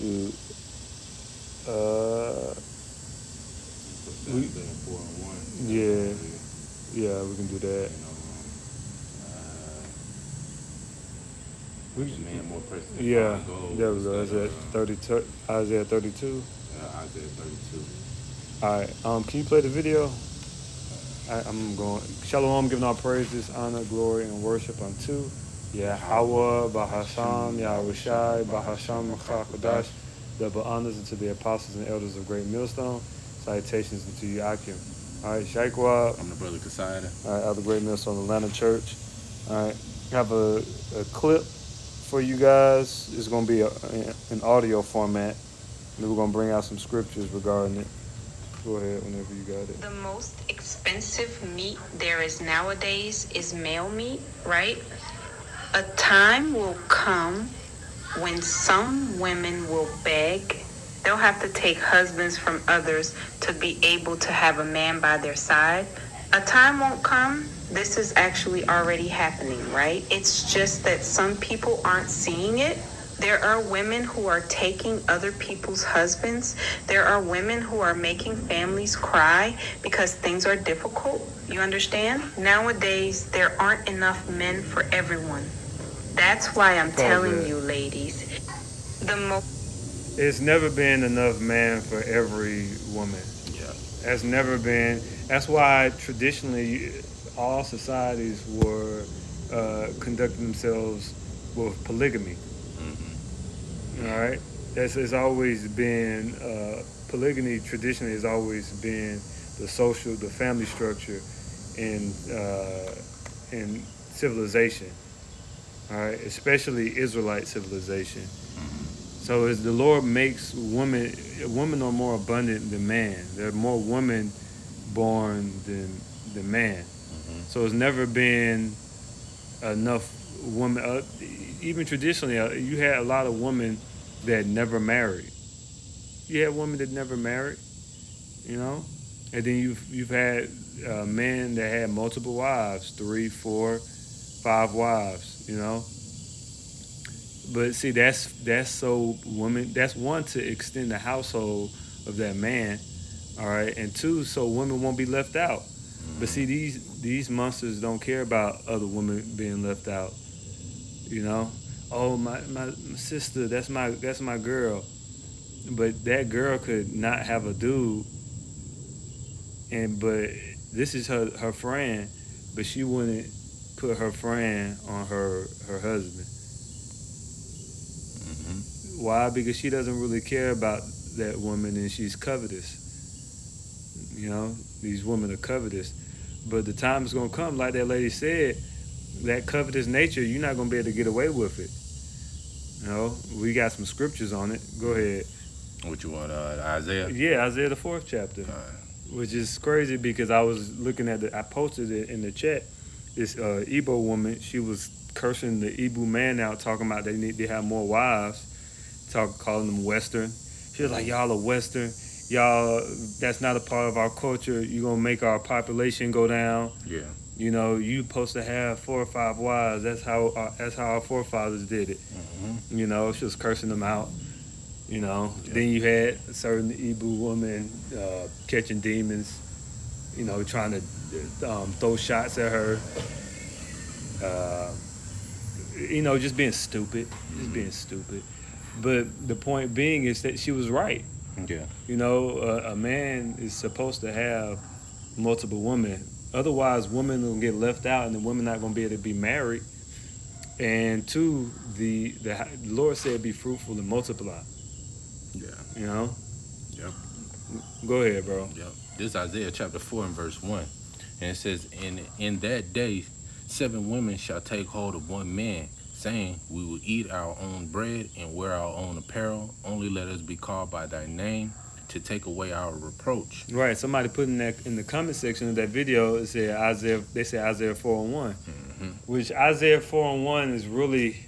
shoot. We, yeah, yeah, we can do that. We, Man more pressing than yeah, fine gold. there we go. Instead That's of at 32, Isaiah 32. Isaiah 32. All right. Can you play the video? I'm going. Shalom, giving all praises, honor, glory, and worship unto Yahweh, Bahasham, Yahushai, Bahasham, Chakadash, double honors unto the apostles and elders of Great Millstone. Salutations unto you, Akim. All right, Shaikwab. I'm the brother Kasada. All right, of the Great Millstone Atlanta Church. All right, have a clip for you guys. It's going to be an audio format. And we're going to bring out some scriptures regarding it. Go ahead whenever you got it. The most expensive meat there is nowadays is male meat, right? A time will come when some women will beg. They'll have to take husbands from others to be able to have a man by their side. A time won't come. This is actually already happening, right? It's just that some people aren't seeing it. There are women who are taking other people's husbands. There are women who are making families cry because things are difficult. You understand? Nowadays, there aren't enough men for everyone. That's why I'm telling you, ladies, it's never been enough man for every woman. Yeah. That's never been. That's why traditionally all societies were conducting themselves with polygamy. All right, it's always been polygamy. Traditionally, has always been the family structure in civilization. All right, especially Israelite civilization. So as the Lord makes women are more abundant than man. There are more women born than man. So it's never been enough women. Even traditionally, you had a lot of women that never married. You had women that never married, you know, and then you've had men that had multiple wives, 3, 4, 5 wives, you know. But see, that's so women. That's one to extend the household of that man, all right, and 2 so women won't be left out. But see, these monsters don't care about other women being left out, you know. Oh, my sister, that's my girl, but that girl could not have a dude, but this is her friend, but she wouldn't put her friend on her husband. Why? Because she doesn't really care about that woman, and she's covetous. You know, these women are covetous, but the time is gonna come, like that lady said, that covetous nature, you're not gonna be able to get away with it. You know, we got some scriptures on it. Go ahead. What you want, Isaiah? Yeah, Isaiah the 4th chapter, which is crazy because I was looking at I posted it in the chat. This Igbo woman, she was cursing the Igbo man out, talking about they need to have more wives, calling them Western. She was like, y'all are Western. Y'all, that's not a part of our culture. You're gonna make our population go down. Yeah. You know, you supposed to have 4 or 5 wives. That's how our forefathers did it. You know, she was cursing them out. You know, then you had a certain Igbo woman catching demons. You know, trying to throw shots at her. You know, just being stupid. But the point being is that she was right. Yeah. You know, a man is supposed to have multiple women. Otherwise, women will get left out, and the women not going to be able to be married. And 2, the Lord said, "Be fruitful and multiply." Yeah. You know. Yep. Go ahead, bro. Yep. This is Isaiah chapter 4 and verse 1, and it says, "In that day, 7 women shall take hold of one man, saying, We will eat our own bread and wear our own apparel. Only let us be called by thy name, to take away our reproach." Right. Somebody put in the comment section of that video, it said Isaiah. They said Isaiah 4:1, which Isaiah 4:1 is really.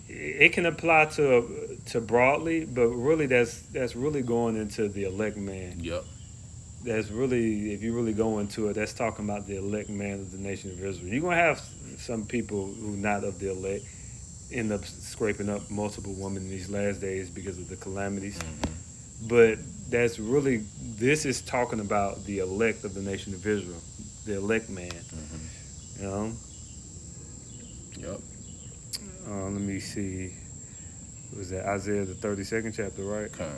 It can apply to broadly, but really that's really going into the elect man. Yep. That's really, if you really go into it, that's talking about the elect man of the nation of Israel. You're gonna have some people who not of the elect, end up scraping up multiple women in these last days because of the calamities. Mm-hmm. But that's really, this is talking about the elect of the nation of Israel, the elect man. Mm-hmm. You know. Yep. Let me see. Was that Isaiah the 32nd chapter, right? Okay.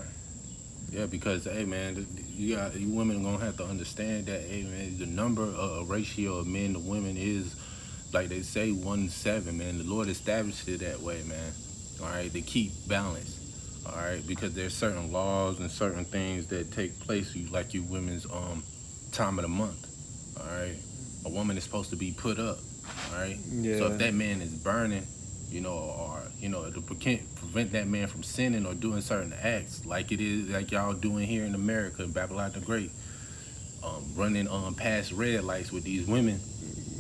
Yeah, because hey man, you women are gonna have to understand that hey man, the number ratio of men to women is like they say 1-7, man. The Lord established it that way, man. All right, to keep balance. All right, because there's certain laws and certain things that take place, like you women's time of the month. All right, a woman is supposed to be put up. All right, Yeah. so if that man is burning, or to prevent that man from sinning or doing certain acts, like it is like y'all doing here in America, in Babylon the Great, running past red lights with these women.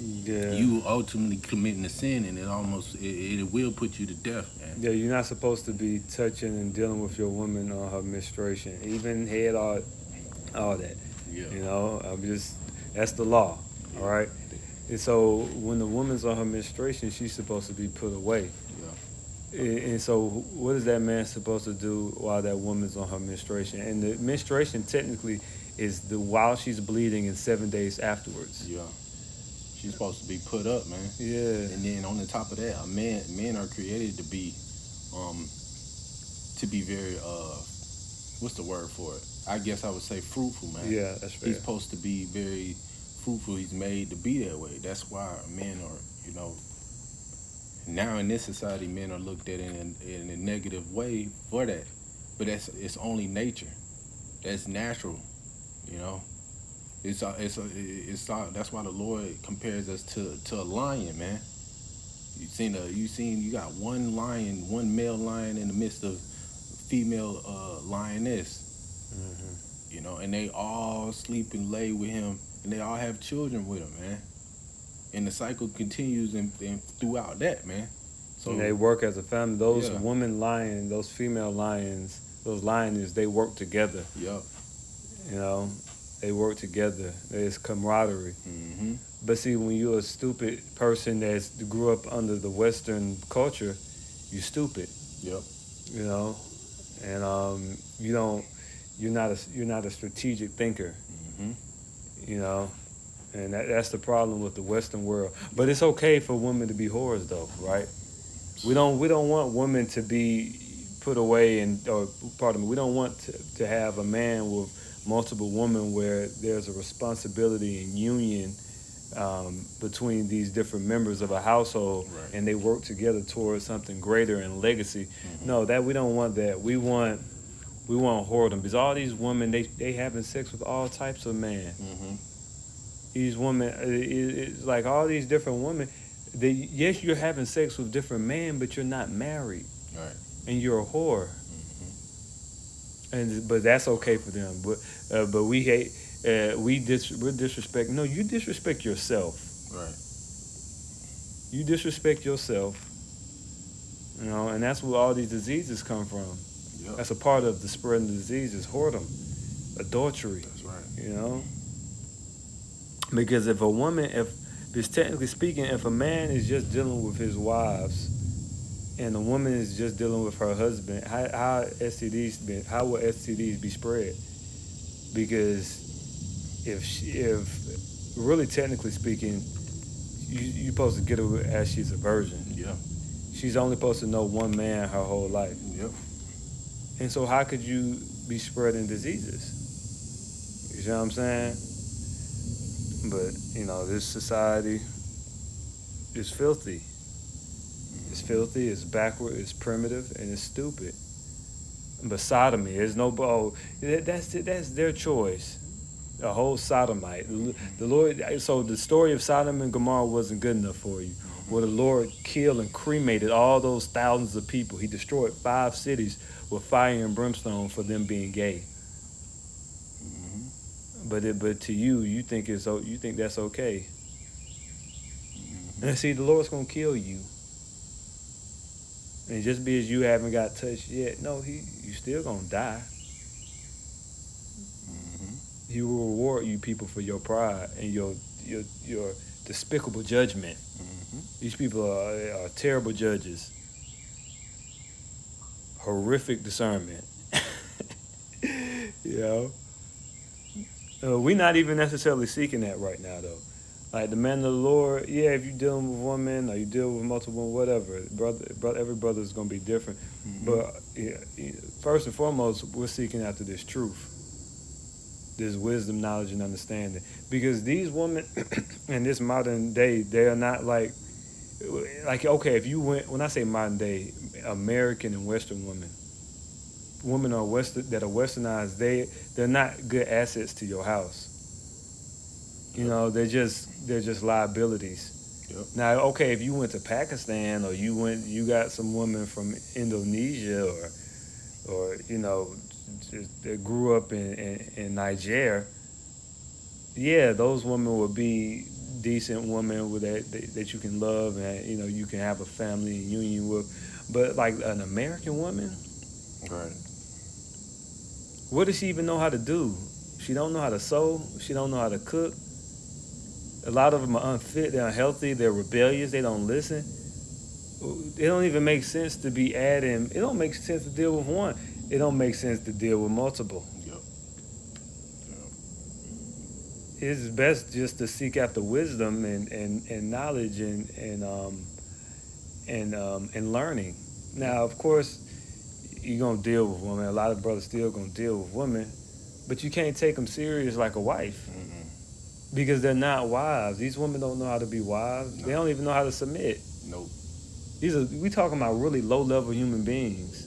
Yeah. You ultimately committing a sin, and it will put you to death, man. Yeah, you're not supposed to be touching and dealing with your woman on her menstruation, even head, all that. Yeah. You know, that's the law. Yeah. All right. And so when the woman's on her menstruation, she's supposed to be put away. Yeah. And so what is that man supposed to do while that woman's on her menstruation? And the menstruation technically is while she's bleeding and 7 days afterwards. Yeah. She's supposed to be put up, man. Yeah. And then on the top of that, men are created to be very what's the word for it? I guess I would say fruitful, man. Yeah, that's fair. He's supposed to be very fruitful. He's made to be that way. That's why men are, now in this society, men are looked at in a negative way for that. But it's only nature. That's natural, It's that's why the Lord compares us to a lion, man. You got one male lion in the midst of female lioness. Mm-hmm. And they all sleep and lay with him, and they all have children with him, man. And the cycle continues and throughout that, man. So and they work as a family. Those Yeah. women lion, those female lions, those lioness, they work together. Yep. They work together. There's camaraderie. Mm-hmm. But see, when you're a stupid person that grew up under the Western culture, you're stupid. Yep. And you're not a strategic thinker. Mm-hmm. And that's the problem with the Western world. But it's okay for women to be whores, though, right? We don't want women to be put away, we don't want to have a man with multiple women where there's a responsibility and union between these different members of a household, Right. and they work together towards something greater and legacy. Mm-hmm. No, that we don't want that. We want whoredom, because all these women, they having sex with all types of men. Mm-hmm. These women, it's like all these different women. Yes, you're having sex with different men, but you're not married, Right. and you're a whore. Mm-hmm. But that's okay for them. But we hate. We disrespect. No, you disrespect yourself. Right. You disrespect yourself. And that's where all these diseases come from. Yep. That's a part of the spreading of diseases, whoredom, adultery. That's right. Because if technically speaking, if a man is just dealing with his wives, and a woman is just dealing with her husband, how will STDs be spread? Because if really technically speaking, you're supposed to get her as she's a virgin. Yeah. She's only supposed to know one man her whole life. Yep. And so how could you be spreading diseases? You see what I'm saying? But, this society is filthy. It's filthy, it's backward, it's primitive, and it's stupid. But sodomy, there's that's their choice. A whole sodomite. The Lord. So the story of Sodom and Gomorrah wasn't good enough for you. Where the Lord killed and cremated all those thousands of people. He destroyed 5 cities with fire and brimstone for them being gay. Mm-hmm. But to you think that's okay. Mm-hmm. And see, the Lord's gonna kill you. And just because you haven't got touched yet, no, you still gonna die. Mm-hmm. He will reward you people for your pride and your despicable judgment. Mm-hmm. These people are terrible judges. horrific discernment. You know, we're not even necessarily seeking that right now, though. Like the man of the Lord, yeah, if you're dealing with one man or you deal with multiple, whatever, every brother is gonna be different. But yeah, first and foremost, we're seeking after this truth, this wisdom, knowledge, and understanding. Because these women in this modern day, they are not like okay, if you went, when I say modern day, American and Western women are that are westernized, they're not good assets to your house. You know, they're just liabilities. Yep. Now, okay, if you went to Pakistan or you got some woman from Indonesia or you know, that grew up in Nigeria, yeah, those women would be decent women with that you can love and you know you can have a family and union with. But like an American woman, Right. what does she even know how to do? She don't know how to sew. She don't know how to cook. A lot of them are unfit. They're unhealthy. They're rebellious. They don't listen. It don't even make sense to be adding. It don't make sense to deal with one. It don't make sense to deal with multiple. Yep. It's best just to seek after wisdom and knowledge and learning. Now, of course, you're gonna deal with women. A lot of brothers still gonna deal with women, but you can't take them serious like a wife because they're not wives. These women don't know how to be wives. No. They don't even know how to submit. Nope. We talking about really low level human beings.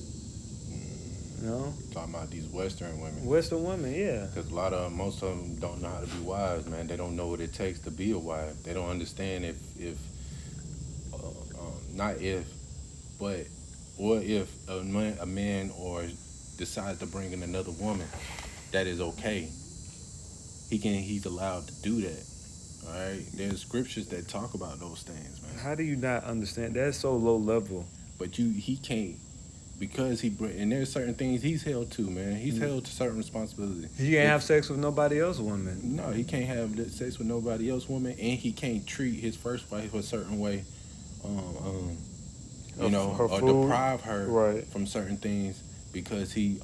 You know, Talking about these Western women. Western women, yeah. Because most of them don't know how to be wives, man. They don't know what it takes to be a wife. They don't understand if a man or decides to bring in another woman, that is okay. He's allowed to do that. All right. There's scriptures that talk about those things, man. How do you not understand? That's so low level. But he can't, because and there's certain things he's held to, man. He's held to certain responsibilities. You can't have sex with nobody else woman. No, he can't have sex with nobody else woman, and he can't treat his first wife a certain way, or food, deprive her right, from certain things because he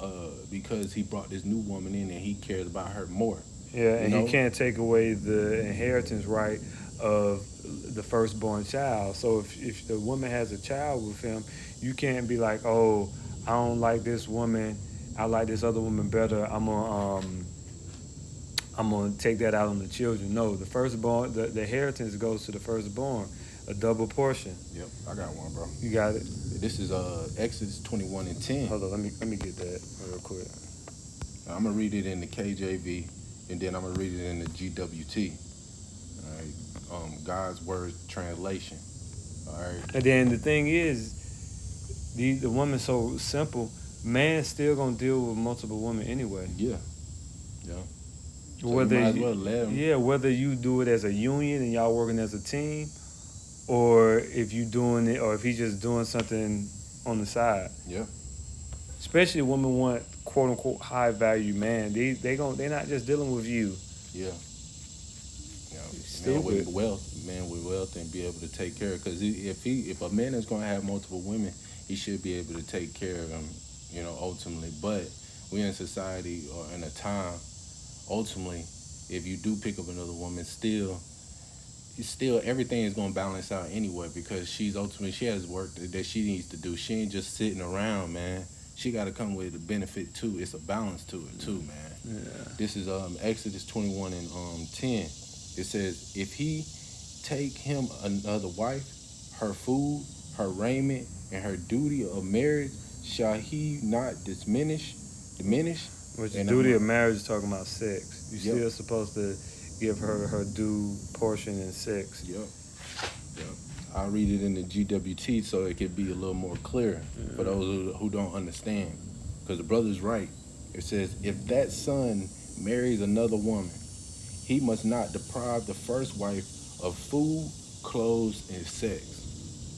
brought this new woman in and he cares about her more. Yeah, and know? he can't take away the inheritance right of the firstborn child. So if the woman has a child with him, you can't be like, oh, I don't like this woman, I like this other woman better. I'm gonna take that out on the children. No, the firstborn, the inheritance goes to the firstborn, a double portion. Yep, I got one, bro. You got it. This is Exodus 21:10. Hold on, let me get that real quick. I'm gonna read it in the KJV, and then I'm gonna read it in the GWT. All right, God's Word translation. All right. And then the thing is, the woman's so simple. Man still gonna deal with multiple women anyway. Yeah. So Whether you might as well let him. whether you do it as a union and y'all working as a team, or if you doing it, or if he's just doing something on the side. Yeah. Especially women want quote unquote high value man. They're not just dealing with you. Yeah. Stupid. Man with wealth, and be able to take care of. Because if a man is going to have multiple women, he should be able to take care of them, ultimately. But we in society or in a time, ultimately, if you do pick up another woman, still everything is going to balance out anyway, because she has work that she needs to do. She ain't just sitting around, man. She got to come with a benefit too. It's a balance to it too, man. Yeah. This is Exodus 21:10. It says, if he take him another wife, her food, her raiment, and her duty of marriage, shall he not diminish? Which the duty of marriage is talking about sex. You're still supposed to give her due portion in sex. Yep. I'll read it in the GWT so it could be a little more clear for those who don't understand. Because the brother's right. It says, if that son marries another woman, he must not deprive the first wife of food, clothes, and sex.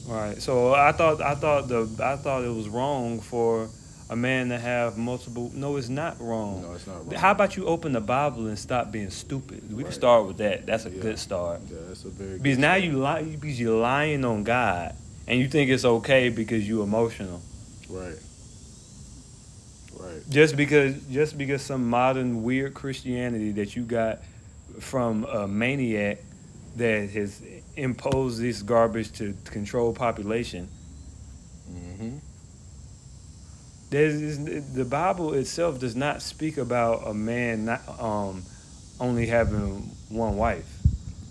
Right. So I thought it was wrong for a man to have multiple. No, it's not wrong. No, it's not wrong. How about you open the Bible and stop being stupid? We can start with that. That's a good start. Yeah, that's a very good Because now start. you're lying on God, and you think it's okay because you're emotional. Right. Right. Just because some modern weird Christianity that you got from a maniac that has imposed this garbage to control population. Mm-hmm. The Bible itself does not speak about a man not only having one wife.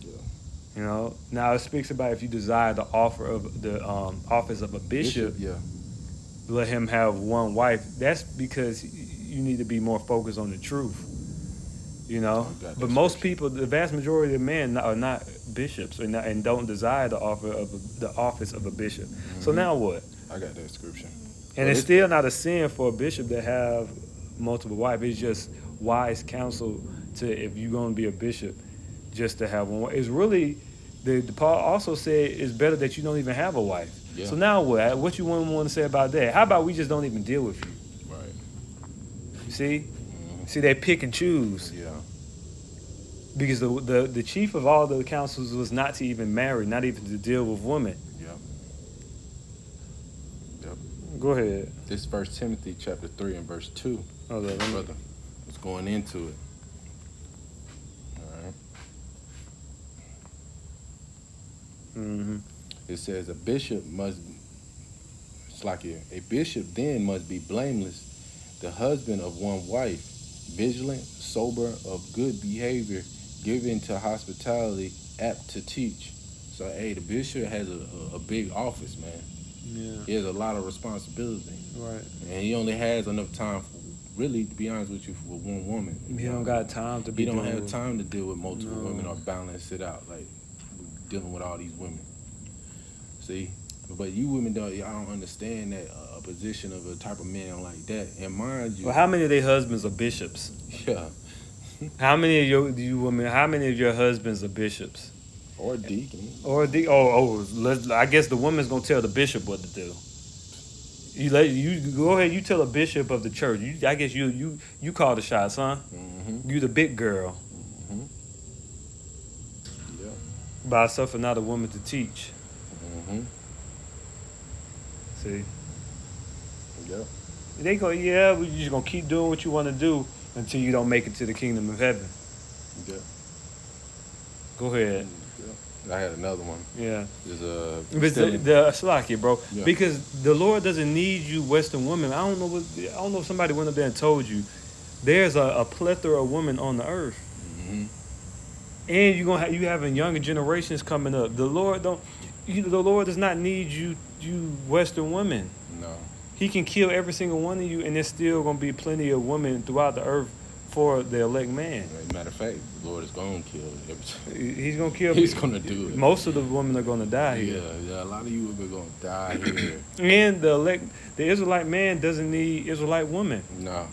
Yeah. You know, now it speaks about if you desire the offer of the office of a bishop, Yeah. let him have one wife. That's because you need to be more focused on the truth. You know, I got that but most scripture. people, the vast majority of men are not bishops and don't desire the the office of a bishop. So Mhm. now what? I got that scripture. And Well, it's still not a sin for a bishop to have multiple wives. It's just wise counsel to, if you're going to be a bishop, just to have one wife. It's really, the Paul also said it's better that you don't even have a wife. Yeah. So now what? What you want to say about that? How about we just don't even deal with you? Right. You see? Mhm. See, they pick and choose. Yeah. Because the chief of all the councils was not to even marry, not even to deal with women. Yep. Go ahead. This 1 Timothy chapter 3 and verse 2, Hold on, let me- brother. It's going into it. All right. Mhm. It says a bishop a bishop then must be blameless, the husband of one wife, vigilant, sober, of good behavior, given to hospitality, apt to teach. So, hey, the bishop has a big office, man. Yeah. He has a lot of responsibility, Right. and he only has enough time, really, to be honest with you, for one woman. He don't got time to be. He don't dealing have with- time to deal with multiple No. women or balance it out, like dealing with all these women. See, but you women y'all don't understand that a position of a type of man like that. And mind you, Well, how many of their husbands are bishops? yeah, How many of you women? How many of your husbands are bishops? or deacon, Or I guess the woman's gonna tell the bishop what to do. You go ahead. You tell a bishop of the church. I guess you call the shots, huh? mm-hmm. You the big girl. Mm-hmm. Yeah. By suffer not a woman to teach. Mm-hmm. See, Yeah. they go, yeah, we just gonna keep doing what you want to do until you don't make it to the kingdom of heaven. Yeah. Go ahead. I had another one. Yeah. Is But the Slovakia, bro, Yeah. because the Lord doesn't need you Western women. I don't know if somebody went up there and told you there's a plethora of women on the earth, mm-hmm. and you having younger generations coming up. The Lord does not need you Western women. No. He can kill every single one of you, and there's still gonna be plenty of women throughout the earth for the elect man. Matter of fact, the Lord is going to kill every. He's gonna kill. He's gonna do it. Most of the women are gonna die here. Yeah. A lot of you are going to die here. And the Israelite man doesn't need Israelite women. No.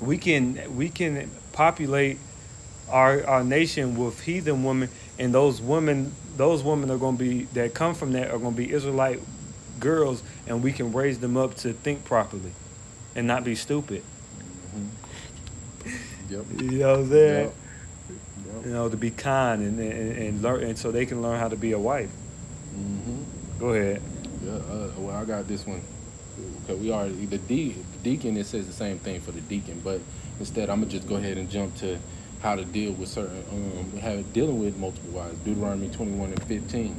We can populate our nation with heathen women, and those women are going to be that come from that are going to be Israelite girls, and we can raise them up to think properly and not be stupid. Yep. You know what I'm saying? Yep. You know, to be kind and learn, and so they can learn how to be a wife. Mm-hmm. Go ahead. Yeah. Well, I got this one. Because we already the deacon. It says the same thing for the deacon, but instead I'm gonna just go ahead and jump to how to deal with certain dealing with multiple wives. Deuteronomy 21:15.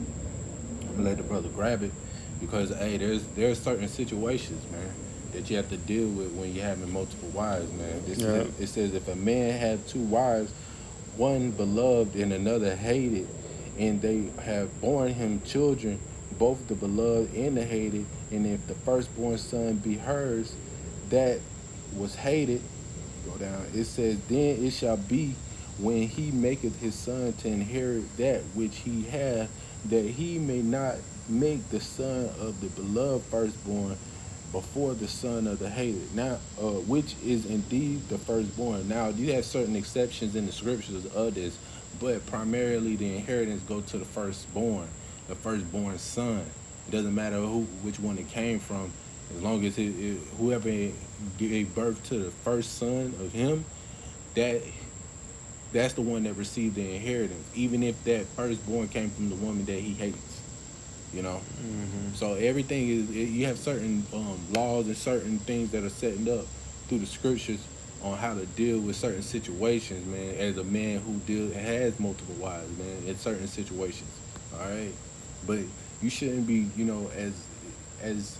I'm gonna let the brother grab it because hey, there's certain situations, man, that you have to deal with when you're having multiple wives, man. It says if a man have two wives, one beloved and another hated, and they have borne him children, both the beloved and the hated, and if the firstborn son be hers, that was hated, go down. It says, then it shall be when he maketh his son to inherit that which he hath, that he may not make the son of the beloved firstborn before the son of the hated. Now, which is indeed the firstborn. Now, you have certain exceptions in the scriptures of this, but primarily the inheritance go to the firstborn son. It doesn't matter which one it came from, as long as whoever gave birth to the first son of him, that's the one that received the inheritance, even if that firstborn came from the woman that he hates. You know, Mm-hmm. so everything is you have certain laws and certain things that are setting up through the scriptures on how to deal with certain situations, man, as a man who has multiple wives, man, in certain situations. All right. But you shouldn't be, as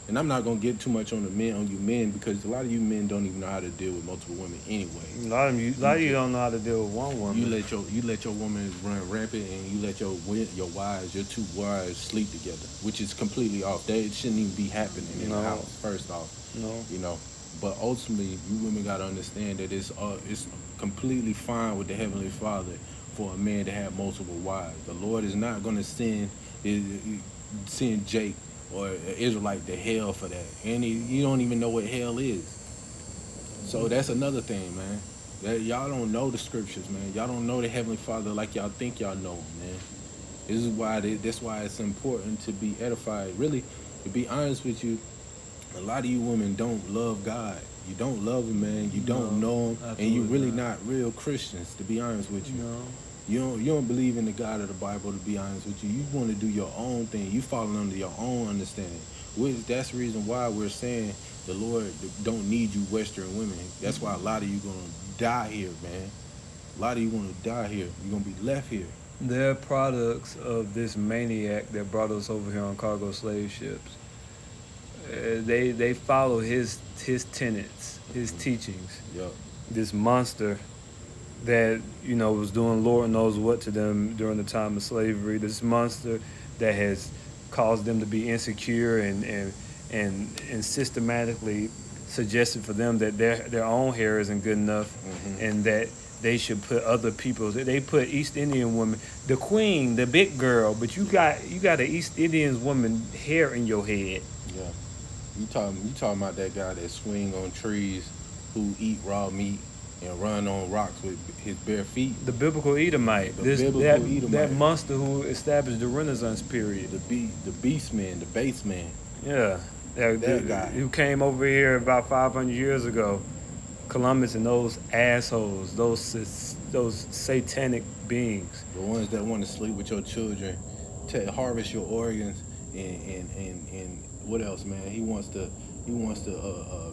and I'm not gonna get too much on you men, because a lot of you men don't even know how to deal with multiple women anyway. A lot of you don't know how to deal with one woman. You let your woman run rampant, and you let your two wives sleep together, which is completely off. That it shouldn't even be happening in the house. First off, No. But ultimately, you women gotta understand that it's completely fine with the Heavenly Father for a man to have multiple wives. The Lord is not gonna send Jake or an Israelite to hell for that, and you don't even know what hell is. So that's another thing, man. That y'all don't know the scriptures, man. Y'all don't know the Heavenly Father like y'all think y'all know him, man. That's why it's important to be edified. Really, to be honest with you, a lot of you women don't love God. You don't love him, man. You don't know him, and you really not real Christians, to be honest with you. No. You don't believe in the God of the Bible, to be honest with you. You want to do your own thing. You falling under your own understanding. That's the reason why we're saying the Lord don't need you Western women. That's why a lot of you gonna die here, man. A lot of you gonna die here. You're gonna be left here. They're products of this maniac that brought us over here on cargo slave ships. They follow his tenets, his teachings. Yep. This monster that was doing Lord knows what to them during the time of slavery. This monster that has caused them to be insecure and systematically suggested for them that their own hair isn't good enough, and that they should put other people's. They put East Indian women, the queen, the big girl, but you got an East Indian woman hair in your head. Yeah. You talking about that guy that swing on trees, who eat raw meat and run on rocks with his bare feet. The biblical Edomite. That monster who established the Renaissance period. The beast man, the base man. Yeah. That guy. Who came over here about 500 years ago. Columbus and those assholes, those satanic beings. The ones that want to sleep with your children, harvest your organs, and what else, man? He wants to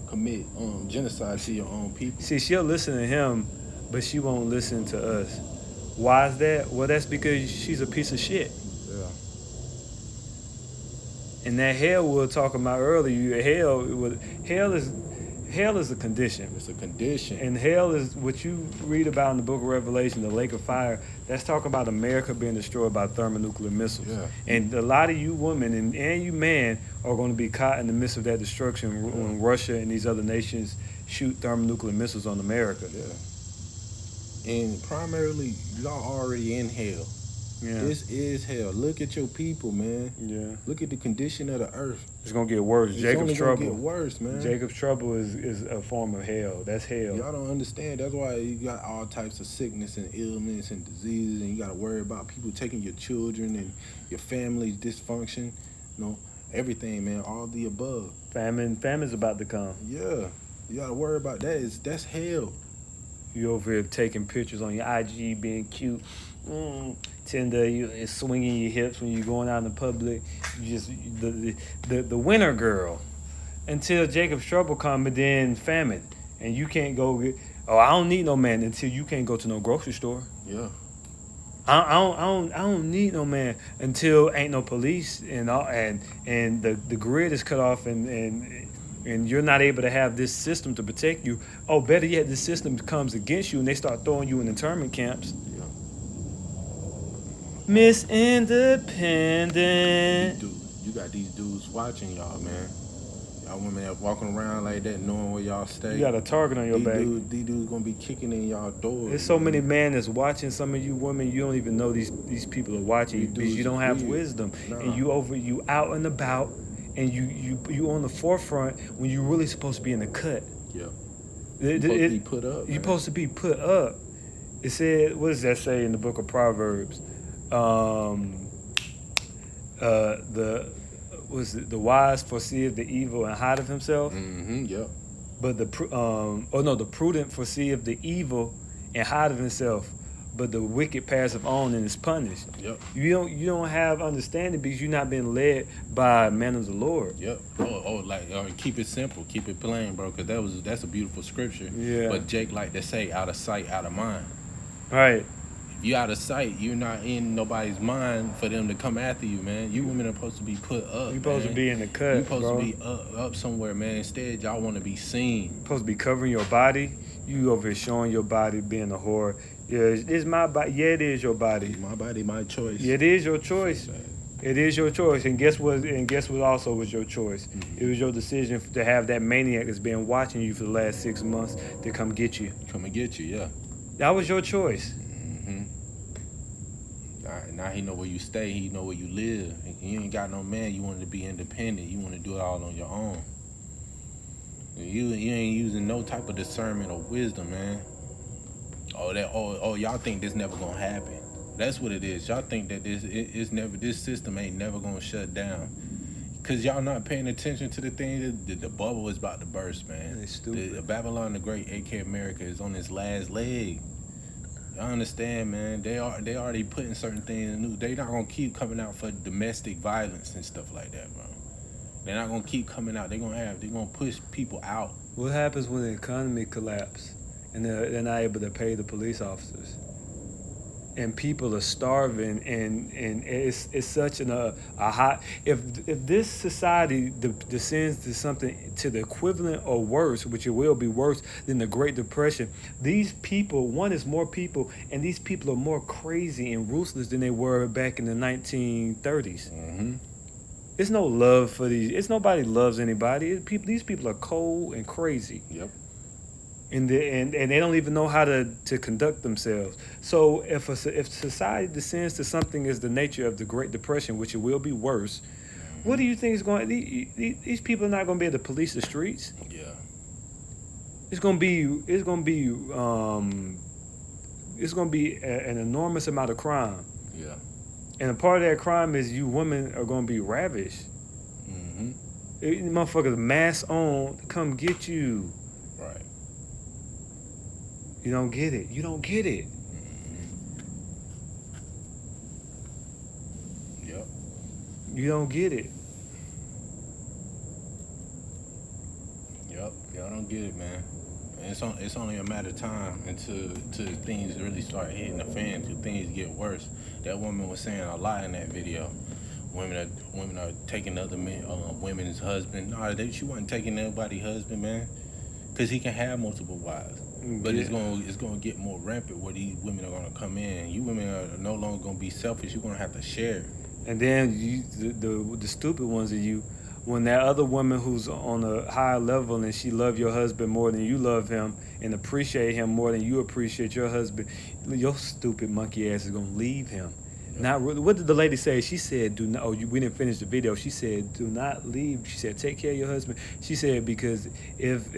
commit genocide to your own people. See, she'll listen to him, but she won't listen to us. Why is that? Well, that's because she's a piece of shit. Yeah. And that hell we were talking about earlier, hell is a condition. It's a condition. And hell is what you read about in the book of Revelation, the lake of fire. That's talking about America being destroyed by thermonuclear missiles. Yeah. And a lot of you women and you men are going to be caught in the midst of that destruction when Russia and these other nations shoot thermonuclear missiles on America. Yeah. And primarily, y'all already in hell. Yeah. This is hell. Look at your people, man. Yeah. Look at the condition of the earth. It's gonna get worse. Jacob's trouble. Gonna get worse, man. Jacob's trouble is a form of hell. That's hell. Y'all don't understand. That's why you got all types of sickness and ailments and diseases, and you got to worry about people taking your children and your family's dysfunction. Everything, man. All the above. Famine's about to come. Yeah. You got to worry about that. That's hell. You over here taking pictures on your IG, being cute. Tender, you swinging your hips when you're going out in the public. You just the winter girl, until Jacob's trouble come, and then famine, and you can't go get. Oh, I don't need no man until you can't go to no grocery store. Yeah. I don't need no man until ain't no police and the grid is cut off and you're not able to have this system to protect you. Oh, better yet, this system comes against you and they start throwing you in internment camps. Yeah. Miss Independent. You got these dudes watching y'all, man. Y'all women that walking around like that, knowing where y'all stay. You got a target on your back. These dudes gonna be kicking in y'all doors. There's so many men that's watching. Some of you women, you don't even know these people are watching you because you don't have wisdom. Nah. And you out and about, and you on the forefront when you really supposed to be in the cut. Yeah. You're supposed to be put up. You're supposed to be put up. It said, what does that say in the book of Proverbs? The wise foreseeth the evil and hideth himself. Mm-hmm. Yep. But the prudent foreseeth the evil and hideth himself. but the wicked passeth on and is punished. Yep. You don't have understanding because you're not being led by man of the Lord. Yep. Or keep it simple, keep it plain, bro. Cause that's a beautiful scripture. Yeah. But Jake like to say, out of sight, out of mind. Right. If you out of sight, you're not in nobody's mind for them to come after you, man. You women are supposed to be put up. You're supposed to be in the cut, You're supposed bro. to be up somewhere, man. Instead, y'all want to be seen. You're supposed to be covering your body. You over here showing your body, being a whore. Yeah, it's my body. Yeah, it is your body. My body, my choice. Yeah, it is your choice. It is your choice. And guess what? And guess what? Also was your choice. Mm-hmm. It was your decision to have that maniac that's been watching you for the last 6 months to come get you. Come and get you, yeah. That was your choice. Mm-hmm. Now he know where you stay. He know where you live. And you ain't got no man. You wanted to be independent. You want to do it all on your own. You ain't using no type of discernment or wisdom, man. Y'all think this never gonna happen. That's what it is. Y'all think that this system ain't never gonna shut down. Cause y'all not paying attention to the thing that the bubble is about to burst, man. It's stupid. The Babylon the Great, aka America, is on its last leg. Y'all understand, man? They already putting certain things in the news. They not gonna keep coming out for domestic violence and stuff like that, bro. They're not gonna keep coming out. They're gonna push people out. What happens when the economy collapses and they're not able to pay the police officers? And people are starving, and it's such a hot. If this society descends to something to the equivalent or worse, which it will be worse than the Great Depression, these people, one is more people, and these people are more crazy and ruthless than they were back in the 1930s. Mm-hmm. It's no love for these. It's nobody loves anybody. These people are cold and crazy. Yep. And they don't even know how to conduct themselves. So if society descends to something as the nature of the Great Depression, which it will be worse, what do you think is going? These people are not going to be able to police the streets. Yeah. It's going to be an enormous amount of crime. Yeah. And a part of that crime is you women are going to be ravished. Mm-hmm. Motherfuckers mask on to come get you. Right. You don't get it. You don't get it. Yep. You don't get it. Yep. Y'all don't get it, man. And it's only a matter of time until things really start hitting the fan, till things get worse. That woman was saying a lot in that video. Women are taking other men, women's husband. No, she wasn't taking anybody's husband, man, because he can have multiple wives. But Yeah. it's gonna get more rampant where these women are gonna come in. You women are no longer gonna be selfish. You're gonna have to share. And then the stupid ones are you. When that other woman who's on a higher level and she love your husband more than you love him and appreciate him more than you appreciate your husband, your stupid monkey ass is gonna leave him. Not really. What did the lady say? She said, "Do not." We didn't finish the video. She said, "Do not leave." She said, "Take care of your husband." She said, "Because if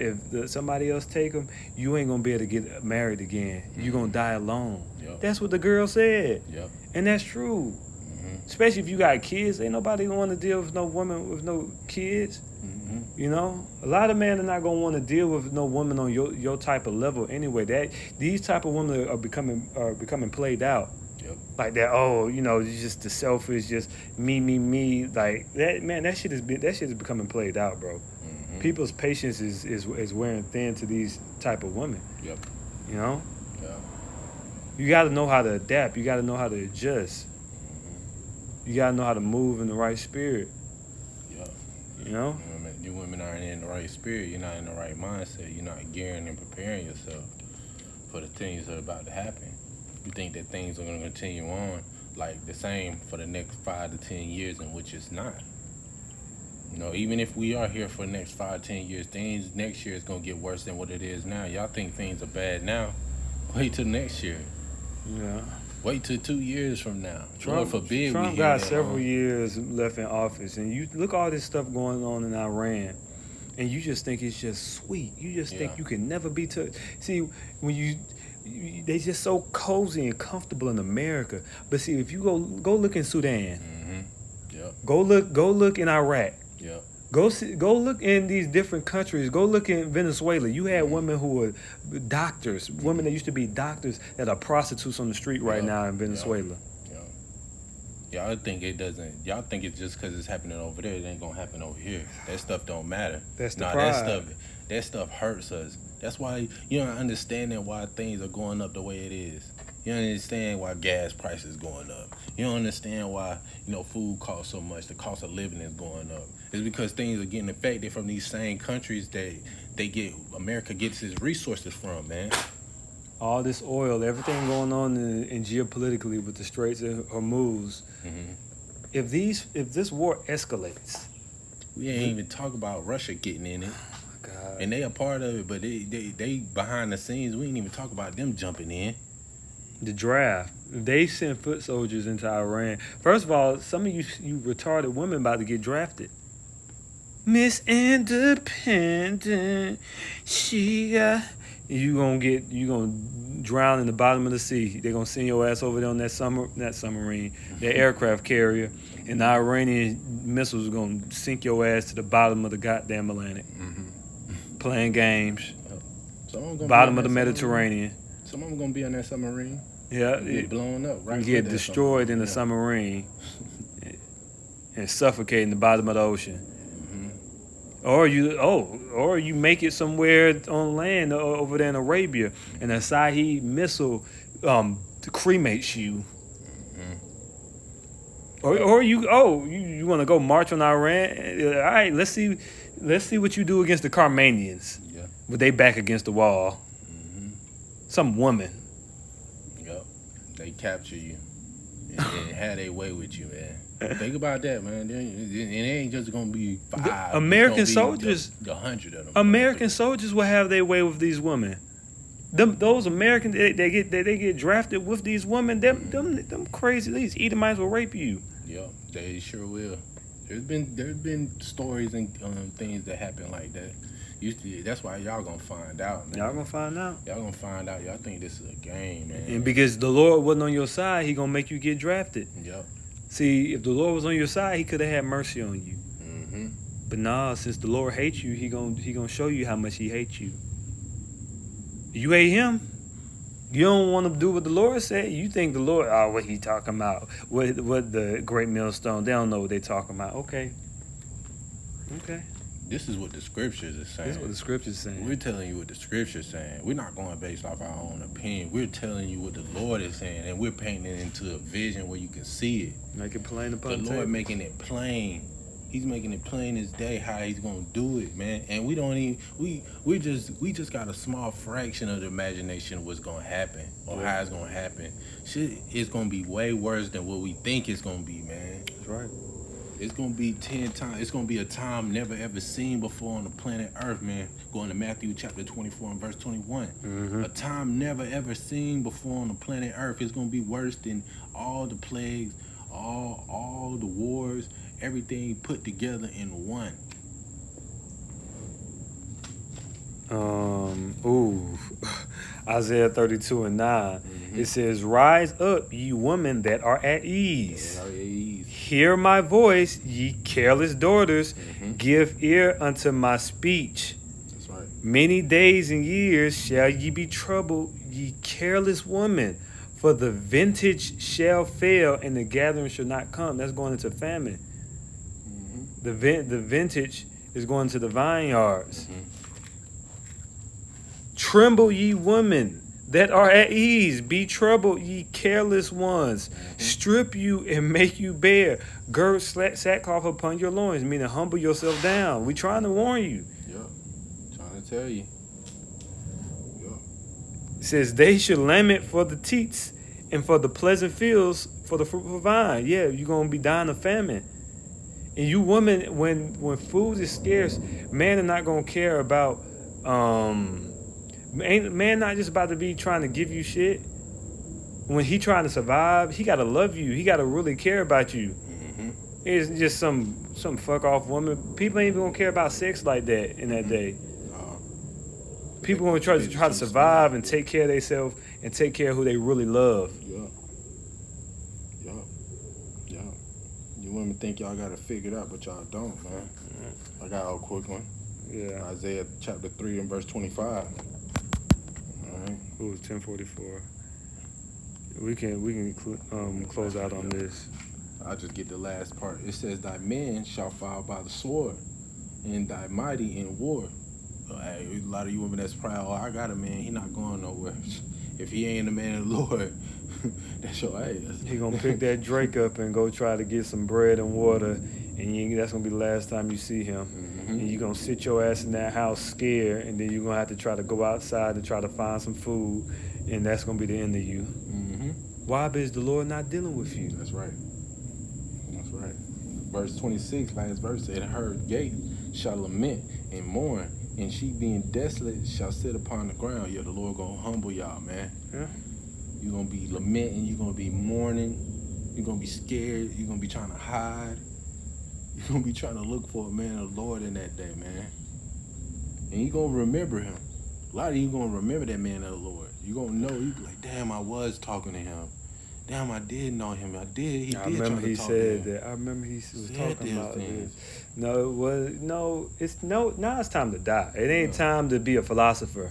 somebody else take him, you ain't gonna be able to get married again. You're gonna die alone." Yep. That's what the girl said, Yep. and that's true. Mm-hmm. Especially if you got kids, ain't nobody gonna want to deal with no woman with no kids. Mm-hmm. You know, a lot of men are not gonna want to deal with no woman on your type of level anyway. That these type of women are becoming played out. Yep. Like that, oh, you know, it's just the selfish, just me, like that. Man, that shit is becoming played out, bro. Mm-hmm. People's patience is wearing thin to these type of women. Yep. You know, Yeah. you got to know how to adapt. You got to know how to adjust. You got to know how to move in the right spirit. Yep. You know, You women aren't in the right spirit. You're not in the right mindset. You're not gearing and preparing yourself for the things that are about to happen. You think that things are going to continue on like the same for the next 5 to 10 years, in which it's not. You know, even if we are here for the next 5 to 10 years, things next year is going to get worse than what it is now. Y'all think things are bad now? Wait till next year. yeah. Wait till 2 years from now. Trump forbid Trump we got hear that several long. years left in office, and you look all this stuff going on in Iran, and you just think it's just sweet. You just think Yeah. you can never be touched. See, when they just so cozy and comfortable in America. But see, if you go look in Sudan, Mm-hmm. Yep. go look in Iraq, Yep. Go look in these different countries. Go look in Venezuela. You had women who were doctors, women that used to be doctors that are prostitutes on the street right now in Venezuela. Y'all think it doesn't. Y'all think it's just because it's happening over there, it ain't gonna happen over here. That stuff don't matter. That's the pride. That stuff hurts us. That's why you don't understand why things are going up the way it is. You don't understand why gas prices going up. You don't understand why food costs so much. The cost of living is going up. It's because things are getting affected from these same countries that America gets its resources from, man. All this oil, everything going on in geopolitically with the Straits of Hormuz. Mm-hmm. If this war escalates, we ain't even talk about Russia getting in it. Oh my God. And they a part of it, but they behind the scenes. We ain't even talk about them jumping in. The draft. They sent foot soldiers into Iran. First of all, some of you retarded women about to get drafted. Miss Independent, she got. You gonna drown in the bottom of the sea. They're gonna send your ass over there on that submarine, that aircraft carrier, and the Iranian missiles are gonna sink your ass to the bottom of the goddamn Atlantic. Mm-hmm. Playing games. Gonna bottom of the Mediterranean. Some of them gonna be on that submarine. Yeah, get blown up. Right. Get destroyed in the submarine and suffocate in the bottom of the ocean. Or you make it somewhere on land over there in Arabia, and a Shahed missile cremates you. Or you want to go march on Iran? All right, let's see what you do against the Carmanians. Yeah. With they back against the wall. Mm-hmm. Some woman. Yep. They capture you and have their way with you, man. Think about that, man. It ain't just gonna be 5. American soldiers, the 100 of them. American soldiers will have their way with these women. Those Americans, they get drafted with these women. Them crazy. These Edomites will rape you. Yeah, they sure will. There's been stories and things that happen like that. That's why y'all gonna find out, man. Y'all gonna find out. Y'all think this is a game, man. And because the Lord wasn't on your side, He gonna make you get drafted. Yep. See, if the Lord was on your side, He could have had mercy on you. Mm-hmm. But nah, since the Lord hates you, He gonna show you how much He hates you. You hate Him. You don't want to do what the Lord said. You think the Lord, what He talking about? What the great millstone? They don't know what they talking about. Okay. This is what the scriptures are saying. This is what the scriptures saying. We're telling you what the scripture's saying. We're not going based off our own opinion. We're telling you what the Lord is saying, and we're painting it into a vision where you can see it. Make it plain upon the Lord making it plain. He's making it plain as day how He's gonna do it, man. And we don't even we just got a small fraction of the imagination of what's gonna happen or how it's gonna happen. Shit is gonna be way worse than what we think it's gonna be, man. That's right. It's gonna be 10 times. It's gonna be a time never ever seen before on the planet Earth, man. Going to Matthew chapter 24 and verse 21. Mm-hmm. A time never ever seen before on the planet Earth. It's gonna be worse than all the plagues, all the wars, everything put together in one. Isaiah 32 and 9. It says, "Rise up, ye women that are at ease. Hear my voice, ye careless daughters. Give ear unto my speech. That's right. Many days and years shall ye be troubled, ye careless women. For the vintage shall fail, and the gathering shall not come." That's going into famine. The vintage is going to the vineyards. Tremble, ye women that are at ease. Be troubled, ye careless ones. Strip you and make you bare. Gird sackcloth upon your loins, meaning humble yourself down. We trying to warn you. Yep. Trying to tell you. Yep. It says, they should lament for the teats and for the pleasant fields for the fruitful vine. Yeah, you're going to be dying of famine. And you women, when food is scarce, man are not going to care about... Man not just about to be trying to give you shit. When he trying to survive, he gotta love you. He gotta really care about you. It's just some fuck off woman. People ain't even gonna care about sex like that in that day. People gonna try to survive and take care of themselves and take care of who they really love. Yeah. You women think y'all got it figured out, but y'all don't, man. I got a quick one. Yeah. Isaiah chapter 3 and verse 25. All right. Ooh, 10:44. We can close out on this. I'll just get the last part. It says, thy men shall fall by the sword, and thy mighty in war. Hey, a lot of you women that's proud, oh, I got a man, he not going nowhere. If he ain't the man of the Lord, that's your ass. He gonna pick that Drake up and go try to get some bread and water, and that's gonna be the last time you see him. And you're gonna sit your ass in that house scared, and then you're gonna have to try to go outside and try to find some food, and that's gonna be the end of you. Why? Because the Lord not dealing with you. That's right. That's right. Verse 26, last verse said, her gate shall lament and mourn, and she being desolate shall sit upon the ground. Yeah, the Lord gonna humble y'all, man. Yeah. You're gonna be lamenting, you're gonna be mourning, you're gonna be scared, you're gonna be trying to hide. You're gonna be trying to look for a man of the Lord in that day, man. And you're gonna remember him. A lot of you gonna remember that man of the Lord. You're gonna know, you be like, damn, I was talking to him. Damn, I did know him. I remember he said that. I remember he was talking about this. No, it was now it's time to die. It ain't time to be a philosopher.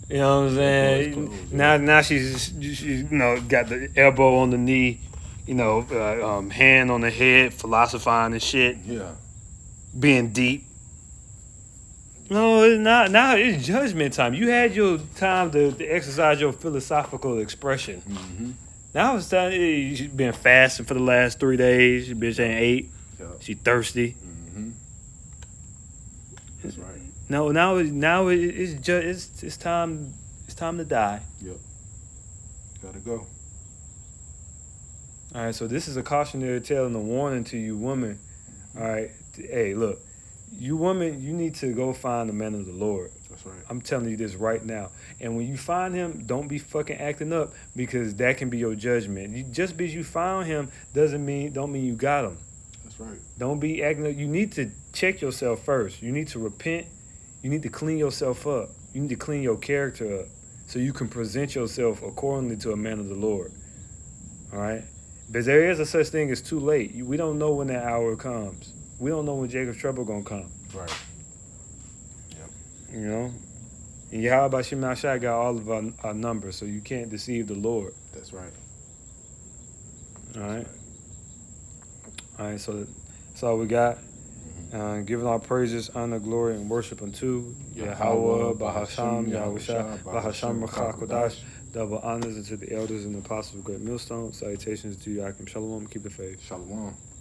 You know what I'm saying? Now she's got the elbow on the knee, hand on the head, philosophizing and shit. Yeah. Being deep. No, it's not. Now it's judgment time. You had your time to exercise your philosophical expression. Now it's time. She's been fasting for the last 3 days. She bitch ain't ate. Yeah. She thirsty. That's right. No, now it's time. It's time to die. Yep. Gotta go. All right. So this is a cautionary tale and a warning to you, women. All right. Hey, look, you women, you need to go find the man of the Lord. That's right. I'm telling you this right now. And when you find him, don't be fucking acting up, because that can be your judgment. Just because you found him don't mean you got him. That's right. Don't be acting up. You need to check yourself first. You need to repent. You need to clean yourself up. You need to clean your character up so you can present yourself accordingly to a man of the Lord. All right? Because there is a such thing as too late. We don't know when that hour comes. We don't know when Jacob's trouble gonna come. Right. You know? And Yahweh Shemai Shai got all of our numbers, so you can't deceive the Lord. That's right. All right? All right, so that's all we got. Giving our praises, honor, glory, and worship unto Yahweh, Bahasham, Yahushua, Bahasham, Rachakodash. Double honors unto the elders and the apostles of Great Millstone. Salutations to Yakim Shalom. Keep the faith. Shalom.